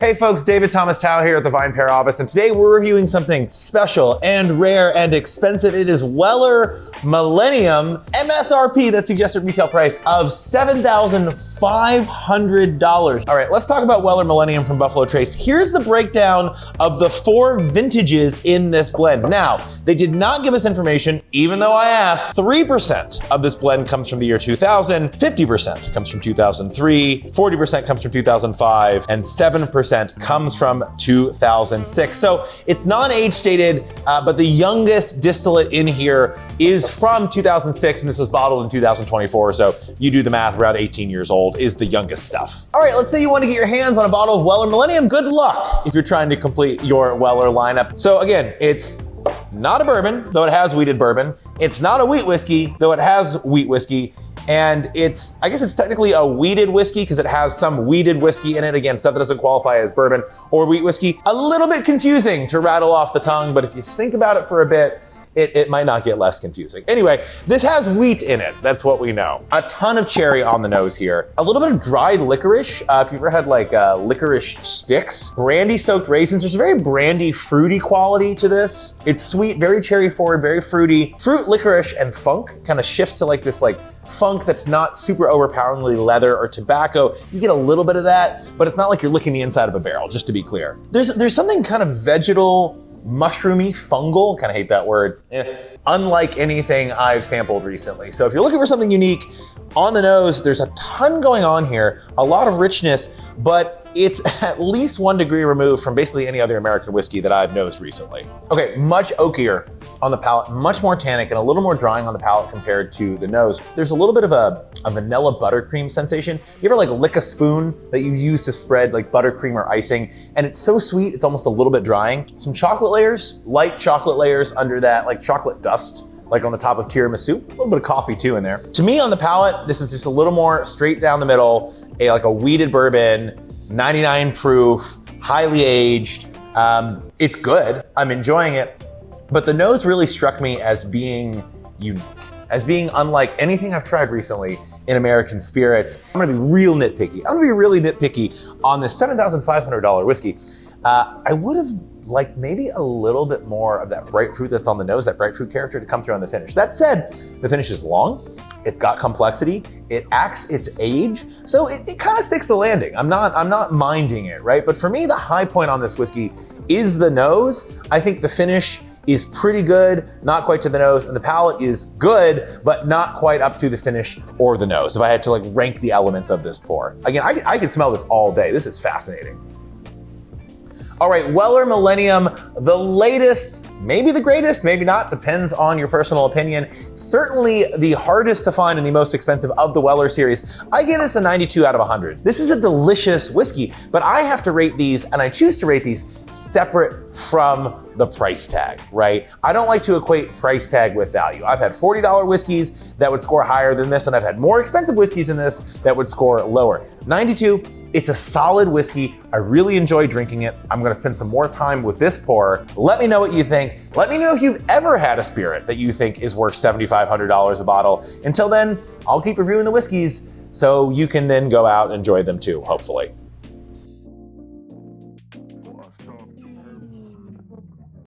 Hey folks, David Thomas Tao here at the VinePair office, and today we're reviewing something special and rare and expensive. It is Weller Millenium, MSRP, that suggested retail price of $7,500. All right, let's talk about Weller Millenium from Buffalo Trace. Here's the breakdown of the 4 vintages in this blend. Now, they did not give us information, even though I asked. 3% of this blend comes from the year 2000, 50% comes from 2003, 40% comes from 2005, and 7% comes from 2006. So it's non-age stated, but the youngest distillate in here is from 2006, and this was bottled in 2024. So you do the math, around 18 years old is the youngest stuff. All right, let's say you want to get your hands on a bottle of Weller Millenium. Good luck if you're trying to complete your Weller lineup. So again, it's not a bourbon, though it has wheated bourbon. It's not a wheat whiskey, though it has wheat whiskey. And I guess it's technically a wheated whiskey because it has some wheated whiskey in it. Again, stuff that doesn't qualify as bourbon or wheat whiskey. A little bit confusing to rattle off the tongue, but if you think about it for a bit, it might not get less confusing. Anyway, this has wheat in it. That's what we know. A ton of cherry on the nose here. A little bit of dried licorice. If you've ever had like licorice sticks, brandy soaked raisins. There's a very brandy, fruity quality to this. It's sweet, very cherry forward, very fruity. Fruit, licorice, and funk kind of shifts to like this funk that's not super overpoweringly leather or tobacco. You get a little bit of that, but it's not like you're licking the inside of a barrel, just to be clear. There's something kind of vegetal, mushroomy, fungal, kind of hate that word, unlike anything I've sampled recently. So if you're looking for something unique, on the nose, there's a ton going on here, a lot of richness, but it's at least 1 degree removed from basically any other American whiskey that I've nosed recently. Okay, much oakier on the palate, much more tannic and a little more drying on the palate compared to the nose. There's a little bit of a vanilla buttercream sensation. You ever like lick a spoon that you use to spread like buttercream or icing, and it's so sweet, it's almost a little bit drying. Some chocolate layers, light chocolate layers under that, like chocolate dust, like on the top of tiramisu. A little bit of coffee too in there. To me on the palate, this is just a little more straight down the middle, like a wheated bourbon, 99 proof, highly aged. It's good, I'm enjoying it. But the nose really struck me as being unique, as being unlike anything I've tried recently in American spirits. I'm gonna be real nitpicky. I'm gonna be really nitpicky on this $7,500 whiskey. I would have liked maybe a little bit more of that bright fruit that's on the nose, that bright fruit character to come through on the finish. That said, the finish is long, it's got complexity, it acts its age, so it kind of sticks the landing. I'm not minding it, right? But for me, the high point on this whiskey is the nose. I think the finish is pretty good, not quite to the nose, and the palate is good, but not quite up to the finish or the nose. If I had to like rank the elements of this pour. Again, I could smell this all day. This is fascinating. All right, Weller Millenium, the latest, maybe the greatest, maybe not, depends on your personal opinion. Certainly the hardest to find and the most expensive of the Weller series. I give this a 92 out of 100. This is a delicious whiskey, but I have to rate these, and I choose to rate these separate from the price tag, right? I don't like to equate price tag with value. I've had $40 whiskeys that would score higher than this, and I've had more expensive whiskeys than this that would score lower. 92, it's a solid whiskey. I really enjoy drinking it. I'm gonna spend some more time with this pour. Let me know what you think. Let me know if you've ever had a spirit that you think is worth $7,500 a bottle. Until then, I'll keep reviewing the whiskeys so you can then go out and enjoy them too, hopefully.